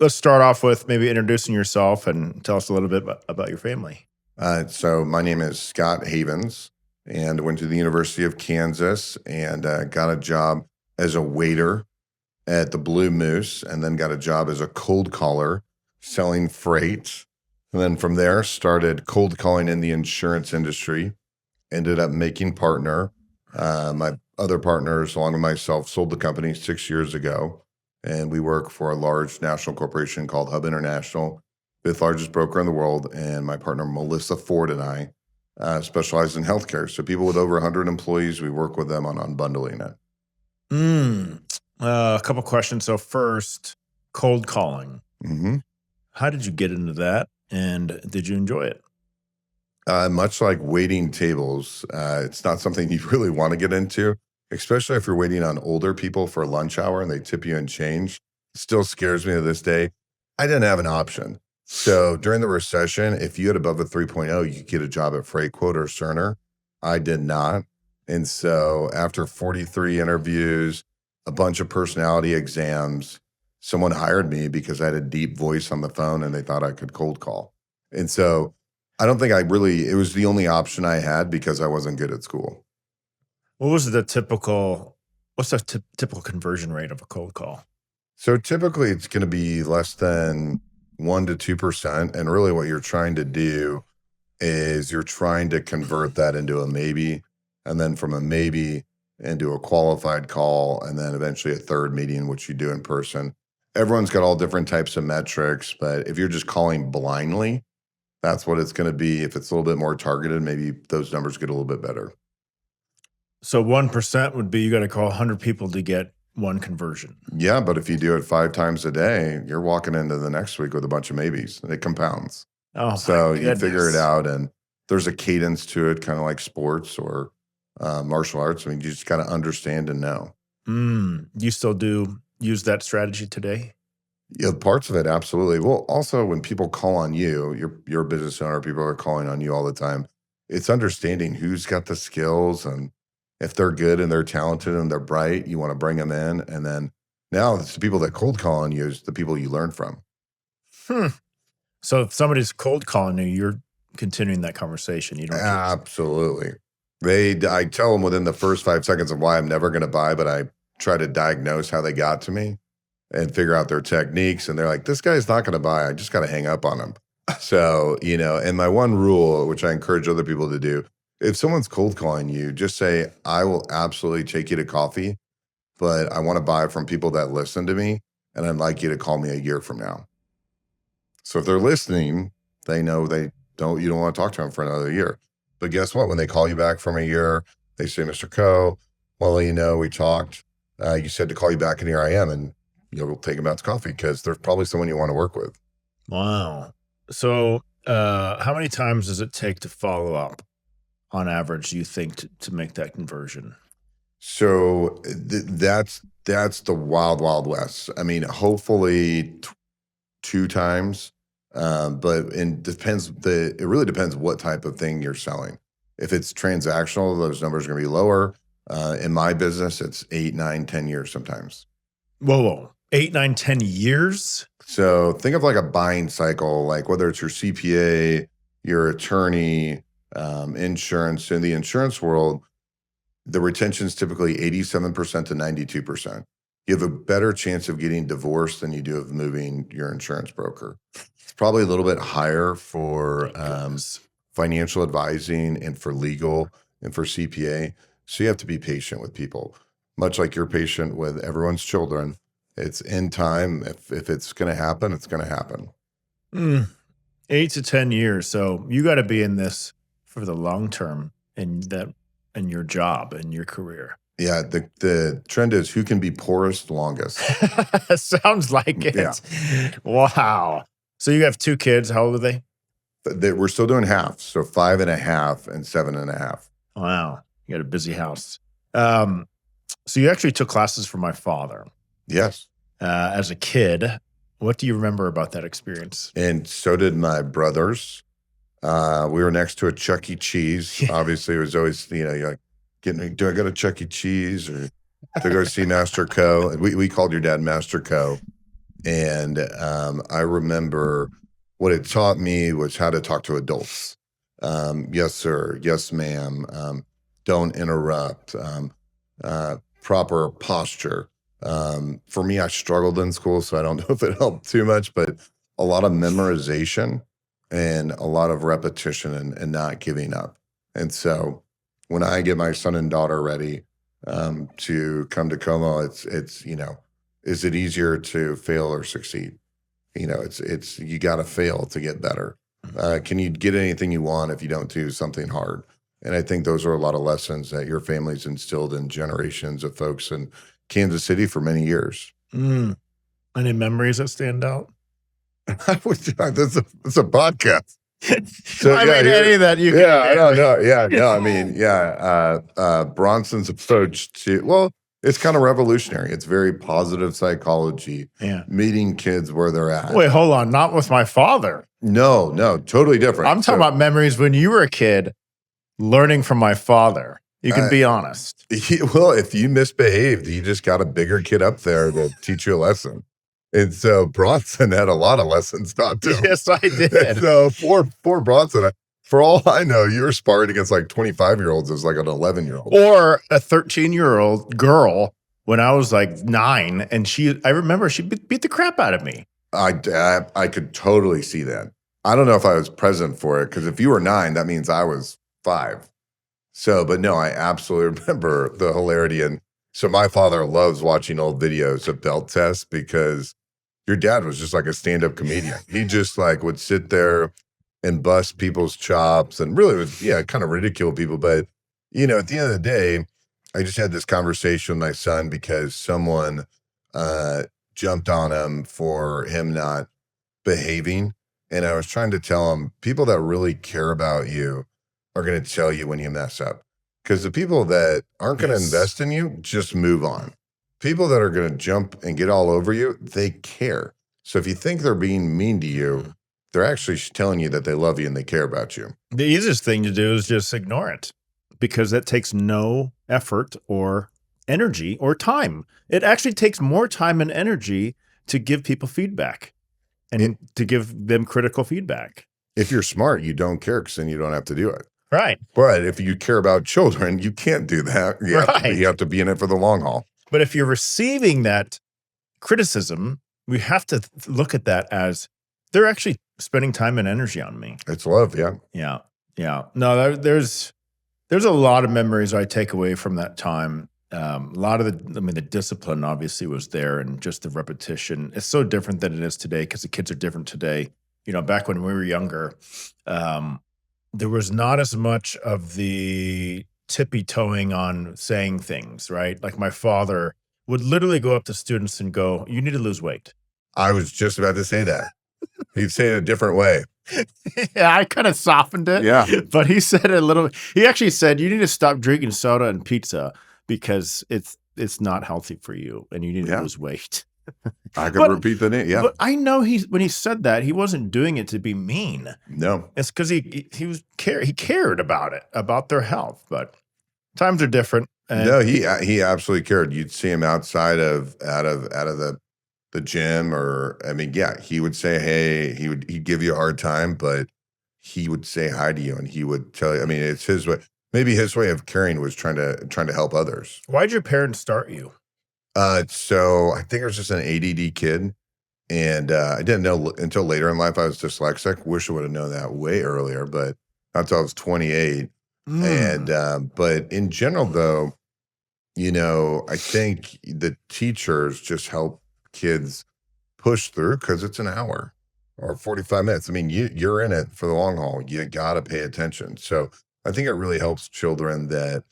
let's start off with maybe introducing yourself and tell us a little bit about your family. So my name is Scott Havens, and went to the University of Kansas and got a job as a waiter at the Blue Moose, and then got a job as a cold caller selling freight. And then from there, started cold calling in the insurance industry. Ended up making partner. My other partners, along with myself, sold the company 6 years ago, and we work for a large national corporation called Hub International, fifth largest broker in the world. And my partner Melissa Ford and I specialize in healthcare. So people with over 100 employees, we work with them on unbundling it. A couple questions. So first, cold calling. hmm How did you get into that, and did you enjoy it? Much like waiting tables, it's not something you really want to get into, especially if you're waiting on older people for lunch hour and they tip you in change. It still scares me to this day. I didn't have an option. So during the recession, if you had above a 3.0, you could get a job at Freight Quote or Cerner. I did not. And so after 43 interviews, a bunch of personality exams, someone hired me because I had a deep voice on the phone and they thought I could cold call. And so I don't think it was the only option I had because I wasn't good at school. What's the typical conversion rate of a cold call? So typically it's going to be less than 1% to 2%. And really what you're trying to do is you're trying to convert that into a maybe, and then from a maybe into a qualified call, and then eventually a third meeting, which you do in person. Everyone's got all different types of metrics, but if you're just calling blindly, that's what it's going to be. If it's a little bit more targeted, maybe those numbers get a little bit better. So 1% would be you got to call 100 people to get one conversion. Yeah, but if you do it 5 times a day, you're walking into the next week with a bunch of maybes, and it compounds. Oh, So my you figure it goodness. out, and there's a cadence to it, kind of like sports or martial arts. I mean, you just got to understand and know. You still do use that strategy today? Yeah, parts of it, absolutely. Well, also when people call on you, you're a business owner, people are calling on you all the time. It's understanding who's got the skills, and if they're good and they're talented and they're bright, you want to bring them in. And then now it's the people that cold call on you is the people you learn from. So if somebody's cold calling you, you're continuing that conversation. You don't just, Absolutely. I tell them within the first 5 seconds of why I'm never going to buy, but I try to diagnose how they got to me and figure out their techniques. And they're like, this guy's not going to buy. I just got to hang up on him. So, and my one rule, which I encourage other people to do, if someone's cold calling you, just say, I will absolutely take you to coffee, but I want to buy from people that listen to me, and I'd like you to call me a year from now. So if they're listening, they know you don't want to talk to them for another year. But guess what? When they call you back from a year, they say, Mr. Ko, well, we talked. You said to call you back, and here I am. And you'll take them out to coffee because there's probably someone you want to work with. wow. So how many times does it take to follow up on average, do you think, to make that conversion? So that's the wild, wild west. I mean, hopefully 2 times, but it really depends what type of thing you're selling. If it's transactional, those numbers are going to be lower. In my business, it's 8, 9, 10 years sometimes. Whoa. 8, 9, 10 years? So think of like a buying cycle, like whether it's your CPA, your attorney, insurance. In the insurance world, the retention is typically 87% to 92%. You have a better chance of getting divorced than you do of moving your insurance broker. It's probably a little bit higher for financial advising and for legal and for CPA. So you have to be patient with people, much like you're patient with everyone's children. It's in time. If it's going to happen, it's going to happen. 8 to 10 years. So you got to be in this for the long term in your job and your career. Yeah, the trend is who can be poorest longest. Sounds like it. Yeah. Wow. So you have 2 kids. How old are they? We're still doing half, so 5.5 and 7.5. Wow. You got a busy house. So you actually took classes from my father. Yes. As a kid. What do you remember about that experience? And so did my brothers. We were next to a Chuck E. Cheese. Yeah. Obviously, it was always, you're like, do I go to Chuck E. Cheese or to go see Master Ko? And we called your dad Master Ko. And I remember what it taught me was how to talk to adults. Yes, sir. Yes, ma'am. Don't interrupt. Proper posture. For me, I struggled in school, so I don't know if it helped too much, but a lot of memorization and a lot of repetition and not giving up. And so when I get my son and daughter ready to come to KOMA, it's is it easier to fail or succeed? It's you got to fail to get better. Can you get anything you want if you don't do something hard? And I think those are a lot of lessons that your family's instilled in generations of folks in Kansas City for many years. Any memories that stand out? That's a podcast. So I mean, any that you can. I don't know. Yeah, no, I mean, Bronson's approach to, it's kind of revolutionary. It's very positive psychology. Yeah. Meeting kids where they're at. Wait, hold on. Not with my father. No, totally different. I'm talking about memories when you were a kid, learning from my father. You can be honest. If you misbehaved, you just got a bigger kid up there to teach you a lesson. And so Bronson had a lot of lessons taught to him. Yes, I did. And so for Bronson, for all I know, you were sparring against like 25-year-olds as like an 11-year-old. Or a 13-year-old girl when I was like 9, and I remember she beat the crap out of me. I could totally see that. I don't know if I was present for it, because if you were 9, that means I was 5. So, but no, I absolutely remember the hilarity. And so my father loves watching old videos of belt tests, because your dad was just like a stand-up comedian. He just like would sit there and bust people's chops and really was, kind of ridicule people. But, at the end of the day, I just had this conversation with my son because someone jumped on him for him not behaving. And I was trying to tell him, people that really care about you are going to tell you when you mess up. Because the people that aren't going to invest in you, just move on. People that are going to jump and get all over you, they care. So if you think they're being mean to you, they're actually telling you that they love you and they care about you. The easiest thing to do is just ignore it, because that takes no effort or energy or time. It actually takes more time and energy to give people feedback and to give them critical feedback. If you're smart, you don't care, because then you don't have to do it. Right. But if you care about children, you can't do that. You have to be in it for the long haul. But if you're receiving that criticism, we have to look at that as they're actually spending time and energy on me. It's love, yeah. Yeah. No, there's a lot of memories I take away from that time. A lot of the discipline obviously was there, and just the repetition. It's so different than it is today, because the kids are different today. Back when we were younger, there was not as much of the tippy-toeing on saying things, right? Like my father would literally go up to students and go, "You need to lose weight." I was just about to say that. He'd say it a different way. Yeah, I kind of softened it. Yeah. But he said it a little. He actually said, "You need to stop drinking soda and pizza because it's not healthy for you, and you need to lose weight." I could repeat the name. Yeah. But I know when he said that, he wasn't doing it to be mean. No. It's because he cared about it, about their health. But times are different. And no, he absolutely cared. You'd see him outside of the gym, or he would say, hey, he'd give you a hard time, but he would say hi to you, and he would tell you. It's his way. Maybe his way of caring was trying to help others. Why'd your parents start you? So I think I was just an ADD kid, and I didn't know until later in life I was dyslexic. Wish I would have known that way earlier, but not until I was 28. And but in general, though, I think the teachers just help kids push through, because it's an hour or 45 minutes. You're in it for the long haul. You got to pay attention. So I think it really helps children that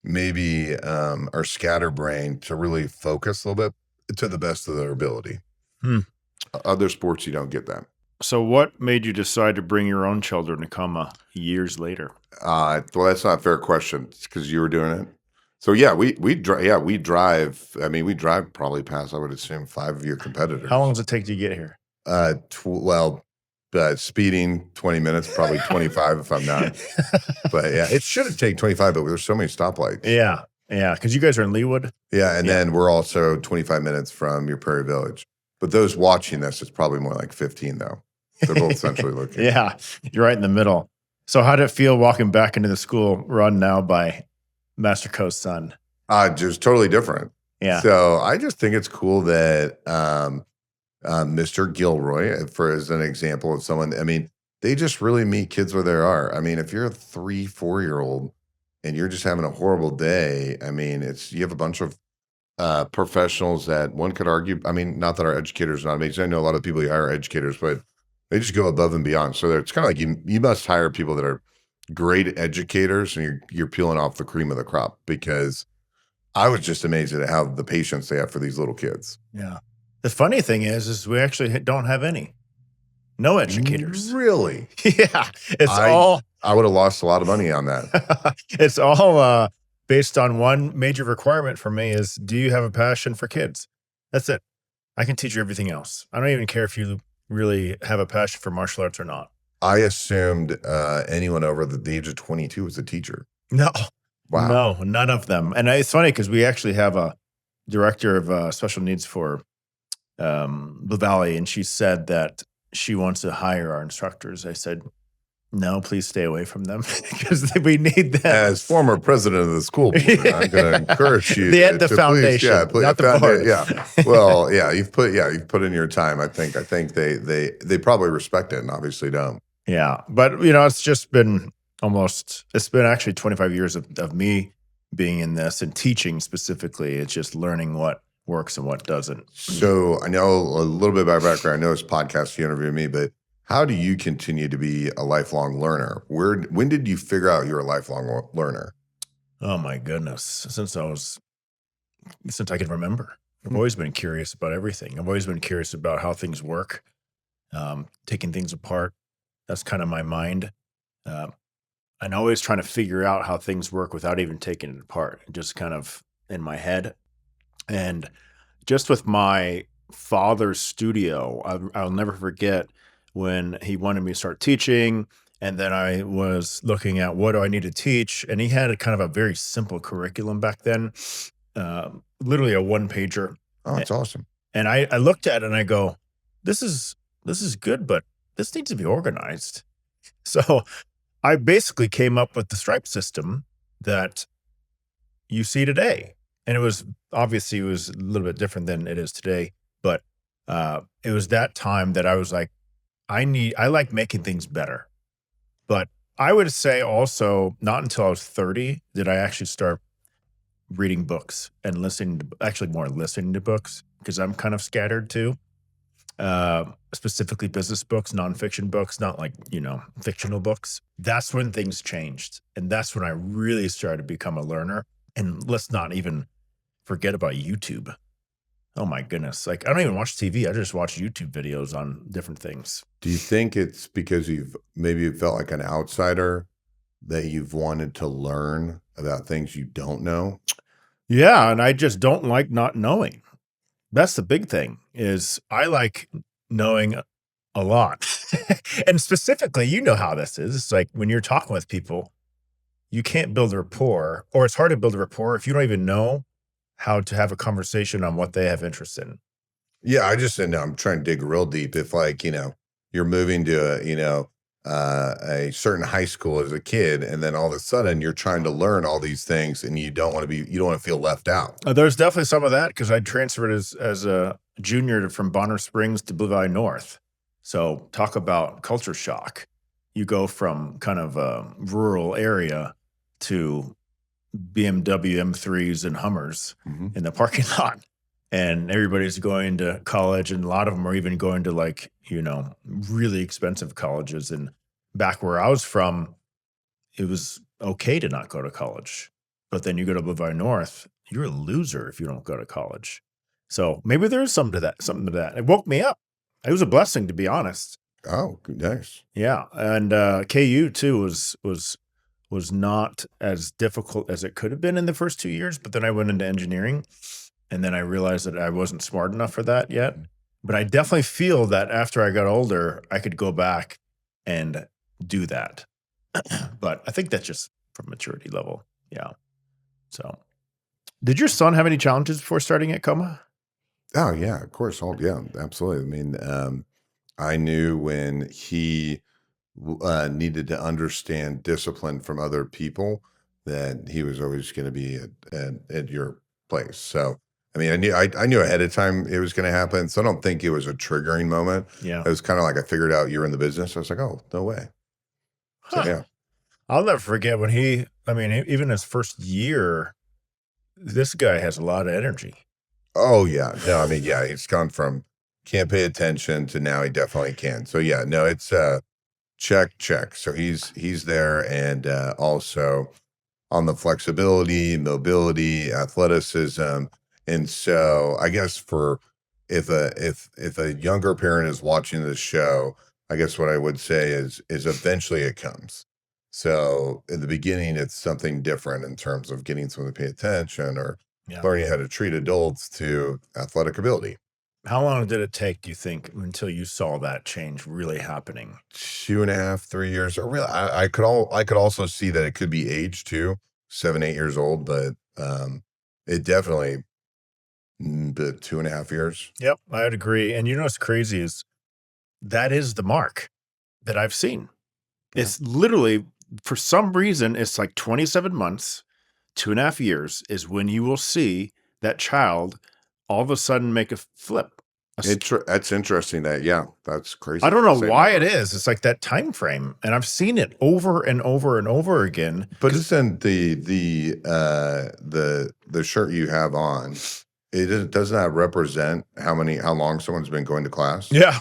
maybe are scatterbrained to really focus a little bit to the best of their ability. Other sports, you don't get that. So what made you decide to bring your own children to KOMA years later? Well, that's not a fair question. It's because you were doing it. So we drive. We drive probably past, I would assume, 5 of your competitors. How long does it take to get here? Speeding 20 minutes, probably 25 if I'm not. But yeah, it shouldn't take 25, but there's so many stoplights. Yeah, because you guys are in Leawood. Yeah, and then we're also 25 minutes from your Prairie Village. But those watching this, it's probably more like 15 though. They're both essentially looking. Yeah, you're right in the middle. So how did it feel walking back into the school run now by Master Ko's son? Just totally different. Yeah. So I just think it's cool that Mr. Gilroy, for as an example of someone, I mean, they just really meet kids where they are. I mean, if you're a 3-4-year-old and you're just having a horrible day, I mean, you have a bunch of professionals that one could argue. I mean, not that our educators are not amazing. I know a lot of people who hire educators, but they just go above and beyond. So it's kind of like you must hire people that are great educators, and you're peeling off the cream of the crop, because I was just amazed at how the patience they have for these little kids. Yeah. The funny thing is we actually don't have any. No educators. Really? Yeah. I would have lost a lot of money on that. It's all based on one major requirement for me is, do you have a passion for kids? That's it. I can teach you everything else. I don't even care if you really have a passion for martial arts or not. I assumed anyone over the age of 22 was a teacher. No. Wow. No, none of them. And it's funny because we actually have a director of special needs for Blue Valley, and she said that she wants to hire our instructors. I said, no, please stay away from them because we need them. As former president of the school board, I'm going to encourage you the foundation, please, not the board. Yeah. Well, you've put in your time. I think they probably respect it and obviously don't. Yeah, but it's just been it's been actually 25 years of me being in this and teaching specifically. It's just learning what works and what doesn't. So I know a little bit about background. I know it's podcast you interviewed me, but how do you continue to be a lifelong learner? When did you figure out you're a lifelong learner? Oh my goodness. Since I can remember. I've always been curious about everything. I've always been curious about how things work, taking things apart. That's kind of my mind. I'm always trying to figure out how things work without even taking it apart, just kind of in my head. And just with my father's studio, I'll never forget when he wanted me to start teaching. And then I was looking at what do I need to teach. And he had a kind of a very simple curriculum back then, literally a 1-pager. Oh, that's awesome. And I looked at it and I go, this is good, but this needs to be organized. So I basically came up with the stripe system that you see today. And it was a little bit different than it is today, but it was that time that I was like, I like making things better. But I would say also not until I was 30 did I actually start reading books and listening to books, because I'm kind of scattered too. Specifically business books, nonfiction books, not like, fictional books. That's when things changed. And that's when I really started to become a learner. And let's not even forget about YouTube. Oh my goodness. Like, I don't even watch TV. I just watch YouTube videos on different things. Do you think it's because you've felt like an outsider that you've wanted to learn about things you don't know? Yeah. And I just don't like not knowing. That's the big thing, is I like knowing a lot. And specifically, how this is. It's like when you're talking with people, you can't build a rapport, or it's hard to build a rapport if you don't even know how to have a conversation on what they have interest in. Yeah, I'm trying to dig real deep. If you're moving to a certain high school as a kid, and then all of a sudden you're trying to learn all these things, and you don't want to feel left out. There's definitely some of that, because I transferred as a junior from Bonner Springs to Blue Valley North. So talk about culture shock. You go from kind of a rural area to BMW M3s and Hummers in the parking lot. And everybody's going to college, and a lot of them are even going to really expensive colleges. And back where I was from, it was okay to not go to college. But then you go to Blue Valley North, you're a loser if you don't go to college. So maybe there is something to that. It woke me up. It was a blessing, to be honest. Oh, nice. Yeah. And KU too was not as difficult as it could have been in the first 2 years. But then I went into engineering, and then I realized that I wasn't smart enough for that yet. But I definitely feel that after I got older, I could go back and do that. But I think that's just from maturity level. Yeah. So did your son have any challenges before starting at KOMA? Oh yeah, of course. Oh yeah, absolutely. I mean, I knew when he needed to understand discipline from other people that he was always going to be at your place. So, I mean, I knew ahead of time it was going to happen. So I don't think it was a triggering moment. Yeah. It was kind of like I figured out you're in the business. I was like, oh, no way. So Huh. yeah. I'll never forget when even his first year, this guy has a lot of energy. Oh yeah. No, I mean, yeah, he's gone from can't pay attention to now he definitely can. So yeah, no, it's check. So he's there and also on the flexibility, mobility, athleticism. And so I guess for if a younger parent is watching this show, I guess what I would say is eventually it comes. So in the beginning, it's something different in terms of getting someone to pay attention or Yeah. learning how to treat adults to athletic ability. How long did it take, do you think, until you saw that change really happening? 2.5, 3 years. Or really, I could also see that it could be age too, 7, 8 years old, but it definitely but 2.5 years. Yep, I'd agree. And you know what's crazy is that is the mark that I've seen. Yeah. It's literally, for some reason, it's like 27 months, 2.5 years is when you will see that child all of a sudden make a flip. That's interesting that, yeah, that's crazy. I don't know Same why it number. is. It's like that time frame, and I've seen it over and over and over again. But isn't the shirt you have on, doesn't that represent how long someone's been going to class? Yeah,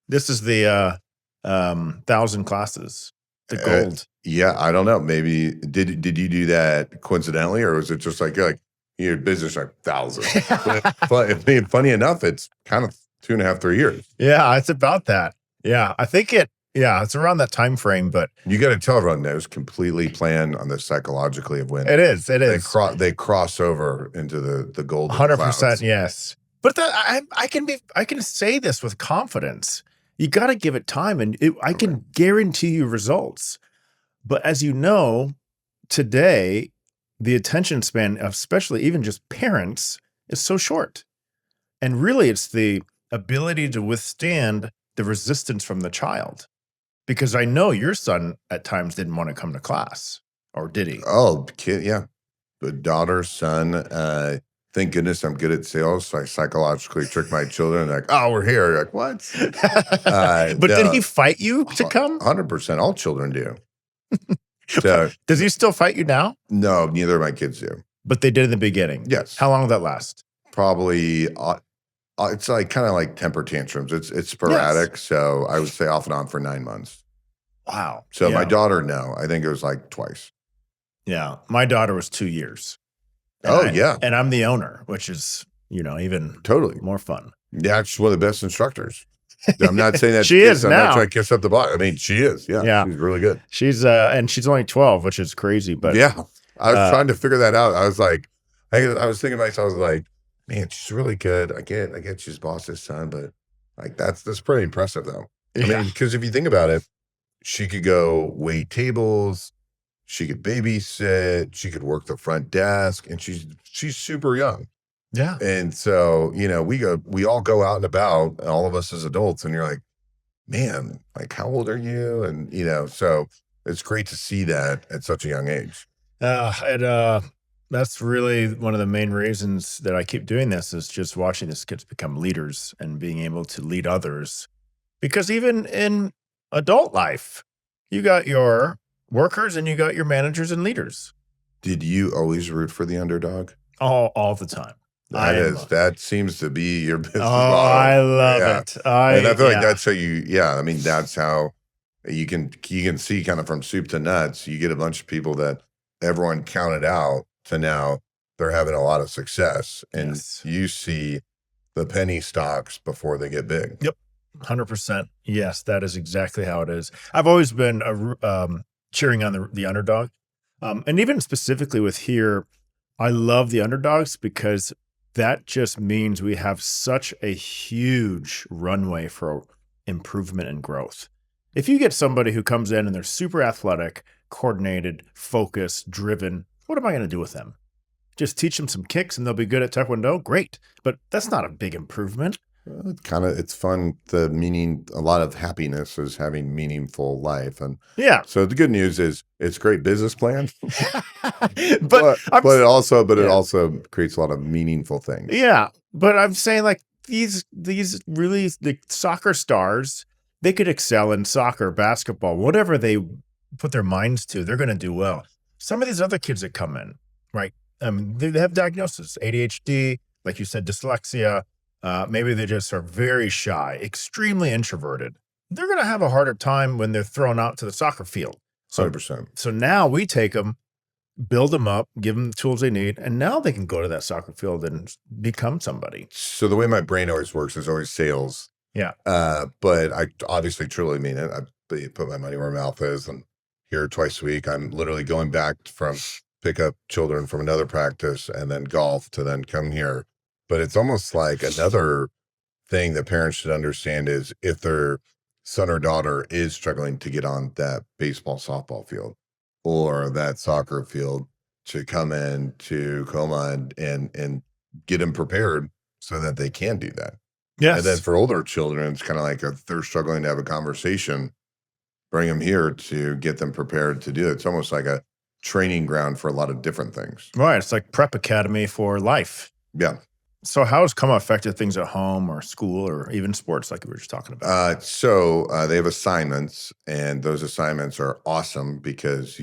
this is the 1,000 classes, the gold. Yeah, I don't know. Maybe did you do that coincidentally, or was it just like you're like your business like 1,000? But funny enough, it's kind of 2.5, 3 years. Yeah, it's about that. Yeah, I think it's around that time frame, but You got to tell everyone that it was completely planned on the psychologically of when it is. they cross over into the golden 100%, clouds. yes. But I can say this with confidence. You got to give it time, and I can guarantee you results. But as you know, today the attention span, of especially even just parents, is so short. And really, it's the ability to withstand the resistance from the child. Because I know your son at times didn't want to come to class, or did he? Oh, kid, yeah. The daughter, son. Thank goodness I'm good at sales, so I psychologically trick my children. Like, oh, we're here. You're like, what? But did he fight you to come? 100%. All children do. So, Does he still fight you now? no, neither of my kids do. But they did in the beginning. Yes. How long did that last? Probably, it's like kind of like temper tantrums. It's sporadic. So I would say off and on for 9 months. Wow. So Yeah. my daughter, no, I think it was like twice. Yeah. My daughter was 2 years. Yeah. And I'm the owner, which is, even Totally. more fun. Yeah, she's one of the best instructors. I'm not saying that She is I'm now. not trying to kiss up the butt. I mean, she is. Yeah. Yeah. She's really good. She's and she's only 12, which is crazy. But Yeah. I was trying to figure that out. I was like, I was thinking to myself, I was like, man, she's really good. I get she's boss's son, but like that's pretty impressive though. I mean, because if you think about it, she could go wait tables, she could babysit, she could work the front desk, and she's super young. yeah. And so, we all go out and about, all of us as adults, and you're like, man, like how old are you? And so it's great to see that at such a young age. That's really one of the main reasons that I keep doing this, is just watching these kids become leaders and being able to lead others. Because even in adult life, you got your workers and you got your managers and leaders Did you always root for the underdog? all the time. That seems to be your business Oh, model. I love it. And I feel like that's how I mean, that's how you can see kind of from soup to nuts. You get a bunch of people that everyone counted out to now they're having a lot of success. And you see the penny stocks before they get big. Yep. 100%. Yes, that is exactly how it is. I've always been cheering on the underdog. And even specifically with here, I love the underdogs because that just means we have such a huge runway for improvement and growth. If you get somebody who comes in and they're super athletic, coordinated, focused, driven, what am I going to do with them? just teach them some kicks and they'll be good at Taekwondo. Great. But that's not a big improvement. It's fun. A lot of happiness is having meaningful life. And Yeah. so the good news is it's a great business plan, but it also creates a lot of meaningful things. Yeah. But I'm saying like these really the soccer stars, they could excel in soccer, basketball, whatever they put their minds to, they're going to do well. Some of these other kids that come in, right? They have diagnosis, ADHD, like you said, dyslexia. Maybe they just are very shy, extremely introverted. They're going to have a harder time when they're thrown out to the soccer field. 100%. So now we take them, build them up, give them the tools they need, and now they can go to that soccer field and become somebody. So the way my brain always works is always sales. Yeah. But I obviously truly mean it. I put my money where my mouth is, and here twice a week, I'm literally going back from pick up children from another practice and then golf to then come here. But it's almost like another thing that parents should understand is if their son or daughter is struggling to get on that baseball, softball field or that soccer field, to come in to KOMA and get them prepared so that they can do that. Yes. And then for older children, it's kind of like if they're struggling to have a conversation, bring them here to get them prepared to do it. It's almost like a training ground for a lot of different things. Right. It's like prep academy for life. Yeah. So how has KOMA affected things at home or school or even sports like we were just talking about? They have assignments, and those assignments are awesome because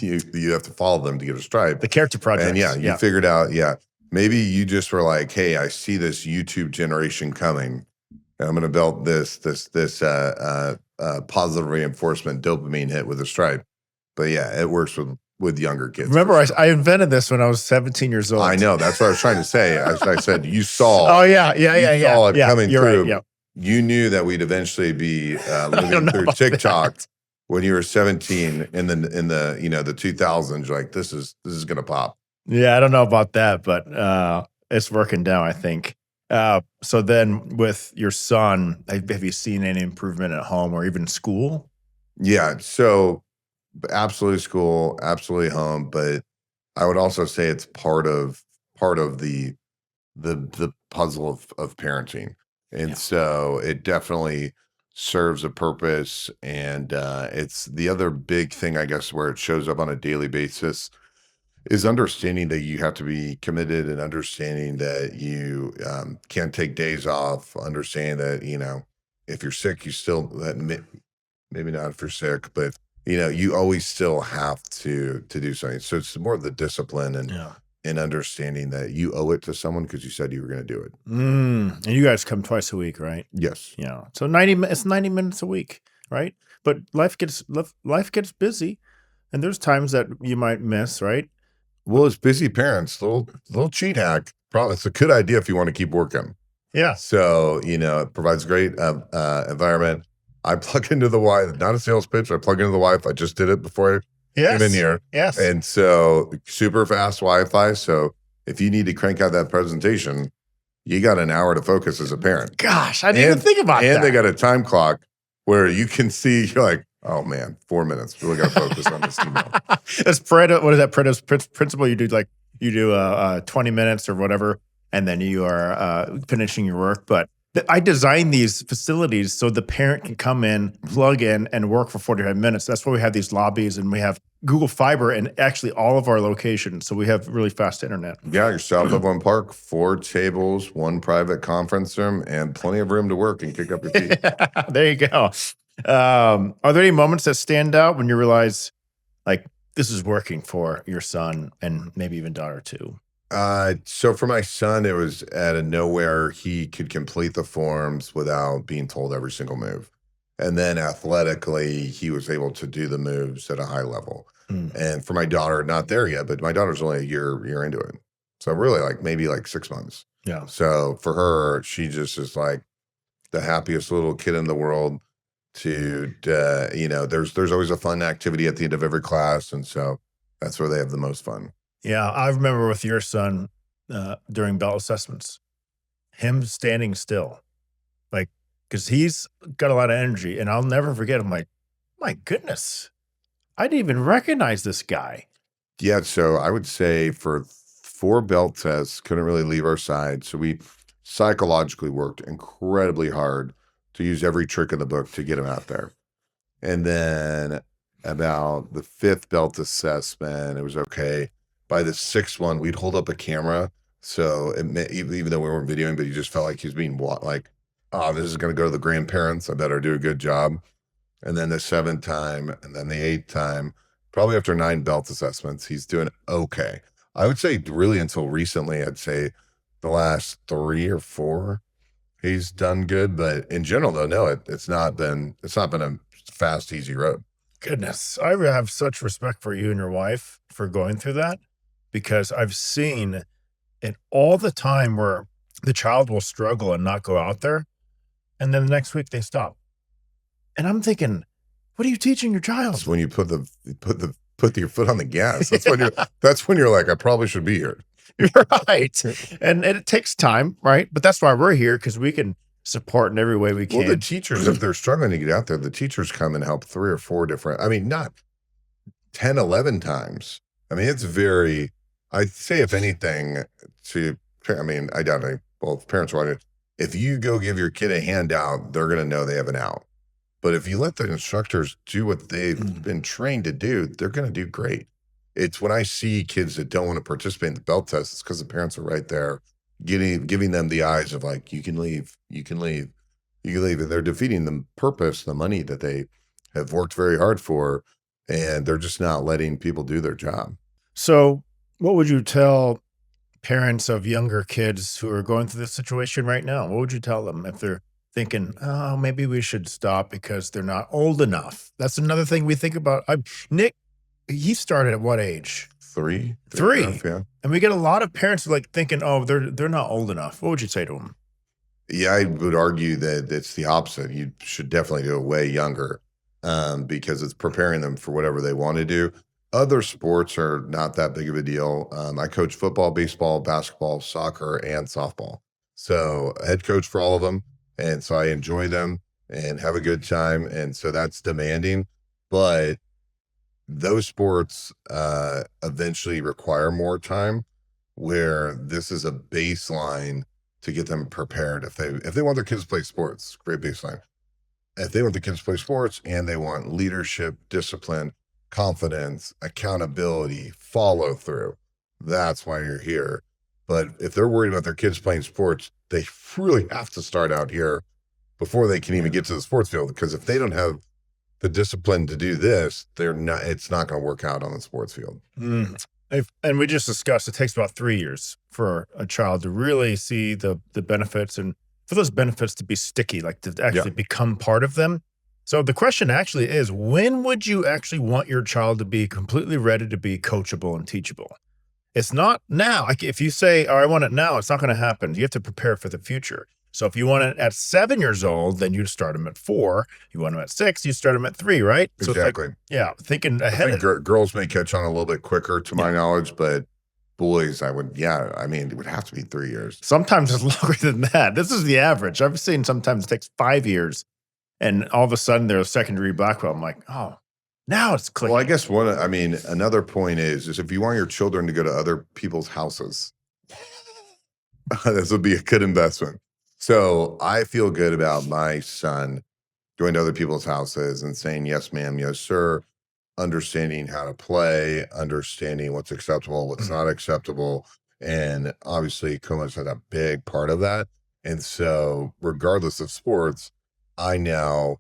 you have to follow them to get a stripe. The character projects. And you figured out, maybe you just were like, hey, I see this YouTube generation coming, and I'm going to build this positive reinforcement dopamine hit with a stripe. But yeah, it works with younger kids. Remember, I invented this when I was 17 years old. I know. That's what I was trying to say. I said, you saw. Oh, yeah. Saw it coming through. Right, yeah. You knew that we'd eventually be living through TikTok when you were 17 in the the 2000s. You're like, this is going to pop. Yeah, I don't know about that, but it's working now, I think. So then with your son, have you seen any improvement at home or even school? Yeah. So absolutely school, absolutely home, but I would also say it's part of the puzzle of parenting. And so it definitely serves a purpose. And it's the other big thing, I guess, where it shows up on a daily basis is understanding that you have to be committed and understanding that you can't take days off, understanding that, if you're sick, you still, maybe not if you're sick, but you always still have to do something. So it's more of the discipline and understanding that you owe it to someone because you said you were going to do it. And you guys come twice a week, right? Yes. Yeah. So 90 minutes a week, right? But life gets busy, and there's times that you might miss, right? Well, as busy parents, little cheat hack. Probably it's a good idea if you want to keep working. Yeah. So it provides great environment. I plug into the Wi-Fi, not a sales pitch. I plug into the Wi-Fi. I just did it before I came in here. Yes. And so super fast Wi-Fi. So if you need to crank out that presentation, you got an hour to focus as a parent. Gosh, I didn't even think about that. And they got a time clock where you can see, you're like, oh man, 4 minutes. Really got to focus on this email. That's Pareto. What is that Pareto's principle? You do 20 minutes or whatever, and then you are finishing your work. But I designed these facilities so the parent can come in, plug in, and work for 45 minutes. That's why we have these lobbies, and we have Google Fiber in actually all of our locations. So we have really fast internet. Yeah, you're south of Overland Park, 4 tables, 1 private conference room, and plenty of room to work and kick up your feet. There you go. Are there any moments that stand out when you realize, like, this is working for your son and maybe even daughter too? So for my son, it was out of nowhere. He could complete the forms without being told every single move. And then athletically, he was able to do the moves at a high level. And for my daughter, not there yet, but my daughter's only a year into it. So really maybe 6 months. Yeah. So for her, she just is like the happiest little kid in the world there's always a fun activity at the end of every class. And so that's where they have the most fun. Yeah, I remember with your son during belt assessments, him standing still, because he's got a lot of energy, and I'll never forget. I'm like, my goodness, I didn't even recognize this guy. Yeah, so I would say for 4 belt tests, couldn't really leave our side. So we psychologically worked incredibly hard to use every trick in the book to get him out there. And then about the 5th belt assessment, it was okay. By the 6th one, we'd hold up a camera. So even though we weren't videoing, but you just felt like he was being like, oh, this is going to go to the grandparents. I better do a good job. And then the 7th time, and then the 8th time, probably after 9 belt assessments, he's doing okay. I would say really until recently, I'd say the last 3 or 4, he's done good. But in general, though, no, it's not been a fast, easy road. Goodness, I have such respect for you and your wife for going through that, because I've seen it all the time where the child will struggle and not go out there, and then the next week they stop. And I'm thinking, what are you teaching your child? It's when you put your foot on the gas. That's when you're like, I probably should be here. You're right. And it takes time, right? But that's why we're here, because we can support in every way we can. Well, the teachers, if they're struggling to get out there, the teachers come and help 3 or 4 different, I mean, not 10, 11 times. I mean, it's very, I'd say if anything I doubt any, well, if parents are watching, if you go give your kid a handout, they're going to know they have an out. But if you let the instructors do what they've been trained to do, they're going to do great. It's when I see kids that don't want to participate in the belt test, it's because the parents are right there giving them the eyes of like, you can leave. And they're defeating the purpose, the money that they have worked very hard for, and they're just not letting people do their job. So what would you tell parents of younger kids who are going through this situation right now? What would you tell them if they're thinking, oh, maybe we should stop because they're not old enough? That's another thing we think about. Nick, he started at what age? 3. 3. Yeah. And we get a lot of parents like thinking, oh, they're not old enough. What would you say to them? Yeah, I would argue that it's the opposite. You should definitely do it way younger, because it's preparing them for whatever they want to do. Other sports are not that big of a deal. I coach football, baseball, basketball, soccer, and softball. So head coach for all of them. And so I enjoy them and have a good time. And so that's demanding. But those sports eventually require more time, where this is a baseline to get them prepared. If they want their kids to play sports, great baseline. If they want the kids to play sports and they want leadership, discipline, confidence, accountability, follow through, that's why you're here. But if they're worried about their kids playing sports, they really have to start out here before they can even get to the sports field. Because if they don't have the discipline to do this, it's not going to work out on the sports field. And we just discussed, it takes about 3 years for a child to really see the benefits, and for those benefits to be sticky, like to actually become part of them. So the question actually is, when would you actually want your child to be completely ready to be coachable and teachable? It's not now. Like if you say, oh, I want it now, it's not going to happen. You have to prepare for the future. So if you want it at 7 years old, then you start them at 4. You want them at 6, you start them at 3, right? So Exactly. Thinking ahead. I think girls may catch on a little bit quicker, to my knowledge, but boys, it would have to be 3 years. Sometimes it's longer than that. This is the average. I've seen sometimes it takes 5 years, and all of a sudden they're a second-degree black belt. I'm like, oh, now it's clicking. Well, I guess another point is if you want your children to go to other people's houses, this would be a good investment. So I feel good about my son going to other people's houses and saying, yes, ma'am, yes, sir, understanding how to play, understanding what's acceptable, what's not acceptable. And obviously, KOMA's had a big part of that. And so regardless of sports, I now,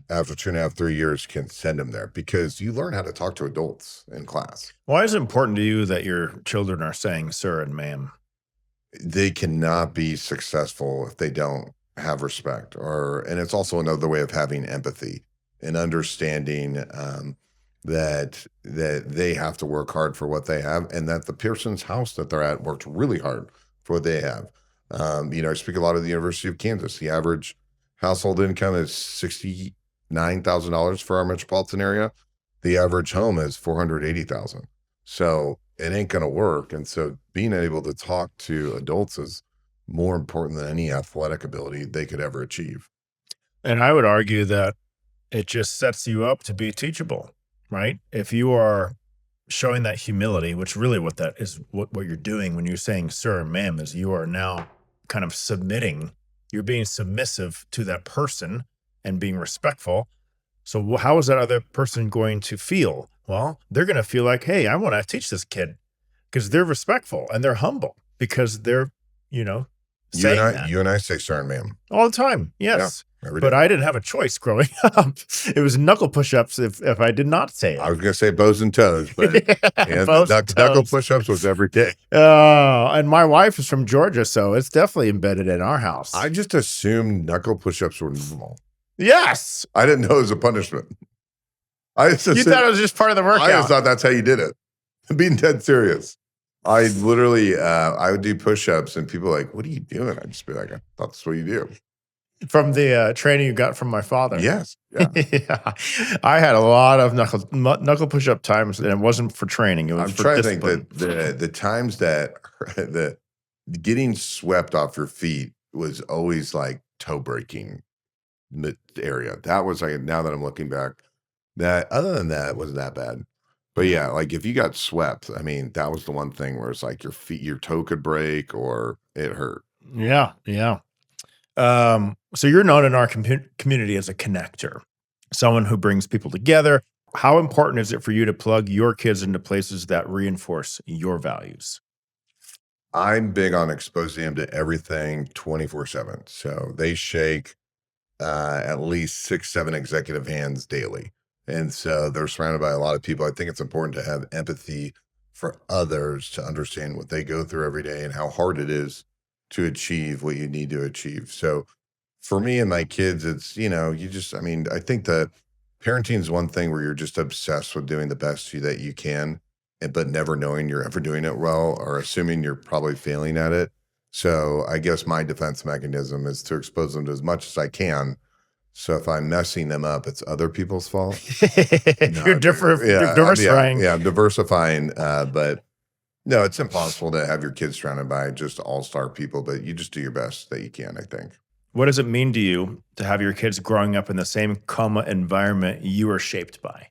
after 2.5, 3 years, can send him there, because you learn how to talk to adults in class. Why is it important to you that your children are saying sir and ma'am? They cannot be successful if they don't have respect, and it's also another way of having empathy and understanding that they have to work hard for what they have, and that the person's house that they're at worked really hard for what they have. I speak a lot at the University of Kansas. The average household income is $69,000 for our metropolitan area. The average home is $480,000. So it ain't going to work. And so being able to talk to adults is more important than any athletic ability they could ever achieve. And I would argue that it just sets you up to be teachable, right? If you are showing that humility, which really what that is, what you're doing when you're saying sir and ma'am, is you are now kind of submitting, you're being submissive to that person and being respectful. So how is that other person going to feel? Well, they're going to feel like, hey, I want to teach this kid because they're respectful and they're humble because they're, saying that You and I say sir and ma'am. all the time. Yes. Yeah, every But day. I didn't have a choice growing up. It was knuckle push-ups if I did not say it. I was going to say bows and toes, but Bows and knuckle toes. push-ups was every day. And my wife is from Georgia, so it's definitely embedded in our house. I just assumed knuckle push-ups were normal. Yes. I didn't know it was a punishment. You thought it was just part of the workout. I just thought that's how you did it. I'm being dead serious. I literally, I would do push-ups and people were like, what are you doing? I'd just be like, I thought that's what you do. From the training you got from my father. Yes. Yeah. Yeah. I had a lot of knuckle push-up times, and it wasn't for training. It was I'm for trying discipline. to think that the times that the getting swept off your feet was always like toe breaking area. That was like, now that I'm looking back, that other than that, it wasn't that bad. But yeah, like if you got swept, I mean, that was the one thing where it's like your toe could break or it hurt. Yeah. Yeah. So you're known in our community as a connector, someone who brings people together. How important is it for you to plug your kids into places that reinforce your values? I'm big on exposing them to everything 24/7. So they shake at least 6, 7 executive hands daily. And so they're surrounded by a lot of people. I think it's important to have empathy for others to understand what they go through every day and how hard it is to achieve what you need to achieve. So for me and my kids, it's, I think that parenting is one thing where you're just obsessed with doing the best that you can, but never knowing you're ever doing it well or assuming you're probably failing at it. So I guess my defense mechanism is to expose them to as much as I can. So if I'm messing them up, it's other people's fault. You're diversifying. Yeah, I'm diversifying. But no, it's impossible to have your kids surrounded by just all-star people, but you just do your best that you can, I think. What does it mean to you to have your kids growing up in the same KOMA environment you were shaped by?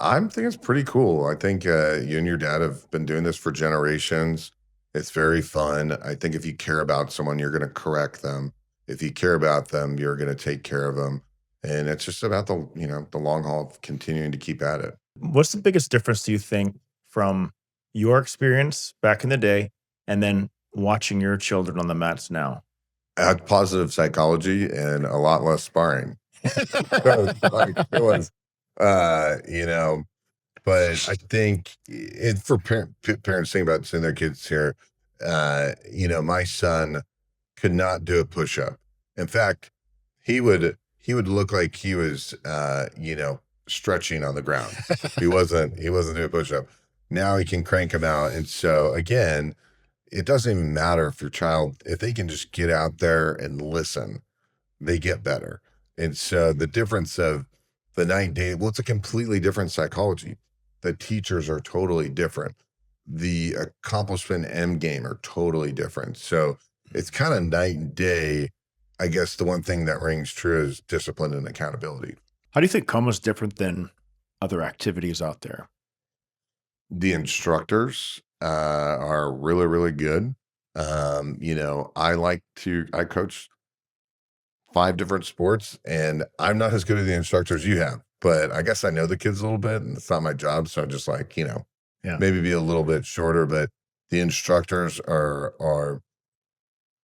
I think it's pretty cool. I think you and your dad have been doing this for generations. It's very fun. I think if you care about someone, you're going to correct them. If you care about them, you're going to take care of them. And it's just about the long haul of continuing to keep at it. What's the biggest difference, do you think, from your experience back in the day and then watching your children on the mats now? Positive psychology and a lot less sparring. So, like, it was, but I think for parents thinking about sending their kids here, my son could not do a push-up. In fact, he would look like he was, stretching on the ground. He wasn't doing a push-up. Now he can crank them out. And so again, it doesn't even matter if they can just get out there and listen, they get better. And so the difference of the 9 day, well, it's a completely different psychology. The teachers are totally different. The accomplishment end game are totally different. So it's kind of night and day. I guess the one thing that rings true is discipline and accountability. How do you think KOMA is different than other activities out there? The instructors are really, really good. I coach 5 different sports, and I'm not as good as the instructors you have, but I guess I know the kids a little bit, and it's not my job. So I'm just like, maybe be a little bit shorter, but the instructors are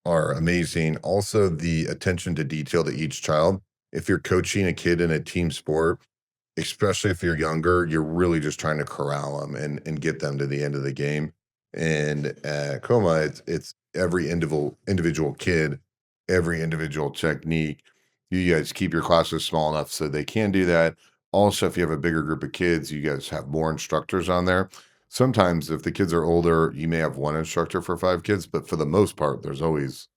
amazing. Also, the attention to detail to each child. If you're coaching a kid in a team sport, especially if you're younger, you're really just trying to corral them and get them to the end of the game. And KOMA, it's every individual kid, every individual technique. You guys keep your classes small enough so they can do that. Also, if you have a bigger group of kids, you guys have more instructors on there. Sometimes if the kids are older, you may have one instructor for 5 kids, but for the most part, there's always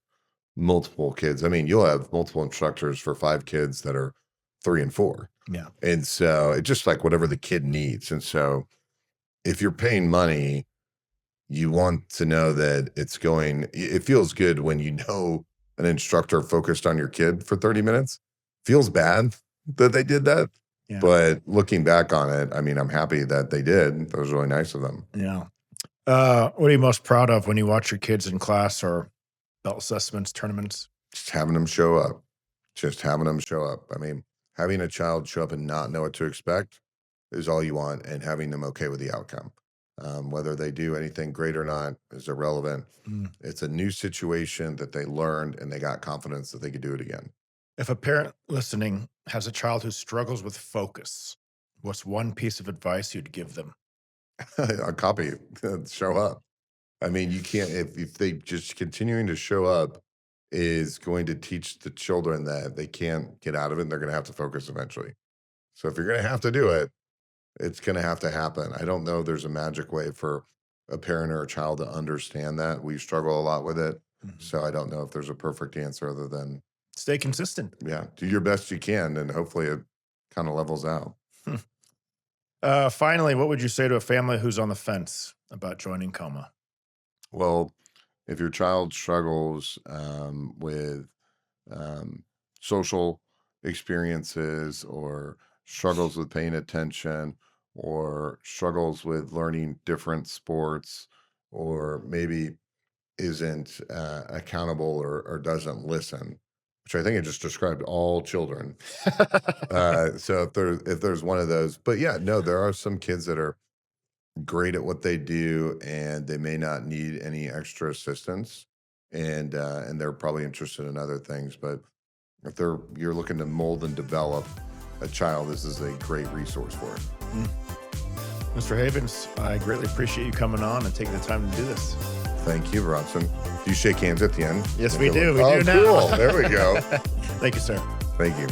multiple kids. I mean, you'll have multiple instructors for 5 kids that are 3 and 4. Yeah. And so it's just like whatever the kid needs. And so if you're paying money, you want to know that it feels good when you know an instructor focused on your kid for 30 minutes. Feels bad that they did that, Yeah. But looking back on it, I mean, I'm happy that they did. That was really nice of them. Yeah. What are you most proud of when you watch your kids in class or belt assessments, tournaments? Just having them show up. Just having them show up. I mean, having a child show up and not know what to expect is all you want, and having them okay with the outcome. Whether they do anything great or not is irrelevant. Mm. It's a new situation that they learned, and they got confidence that they could do it again. If a parent listening has a child who struggles with focus, what's one piece of advice you'd give them? A copy, show up. I mean, you can't, if they just continuing to show up is going to teach the children that they can't get out of it and they're going to have to focus eventually. So if you're going to have to do it, it's going to have to happen. I don't know if there's a magic way for a parent or a child to understand that. We struggle a lot with it. Mhm. So I don't know if there's a perfect answer other than, Stay consistent. yeah, do your best you can. And hopefully it kind of levels out. Finally, what would you say to a family who's on the fence about joining KOMA? Well, if your child struggles with um, social experiences, or struggles with paying attention, or struggles with learning different sports, or maybe isn't accountable, or doesn't listen, which I think I just described all children. So if there's one of those, but yeah, no, there are some kids that are great at what they do, and they may not need any extra assistance, and they're probably interested in other things. But if you're looking to mold and develop a child, this is a great resource for it. Mr. Havens, I greatly appreciate you coming on and taking the time to do this. Thank you, Bronson. Do you shake hands at the end? Yes, we do. We Oh, do now. cool. There we go. Thank you, sir. Thank you.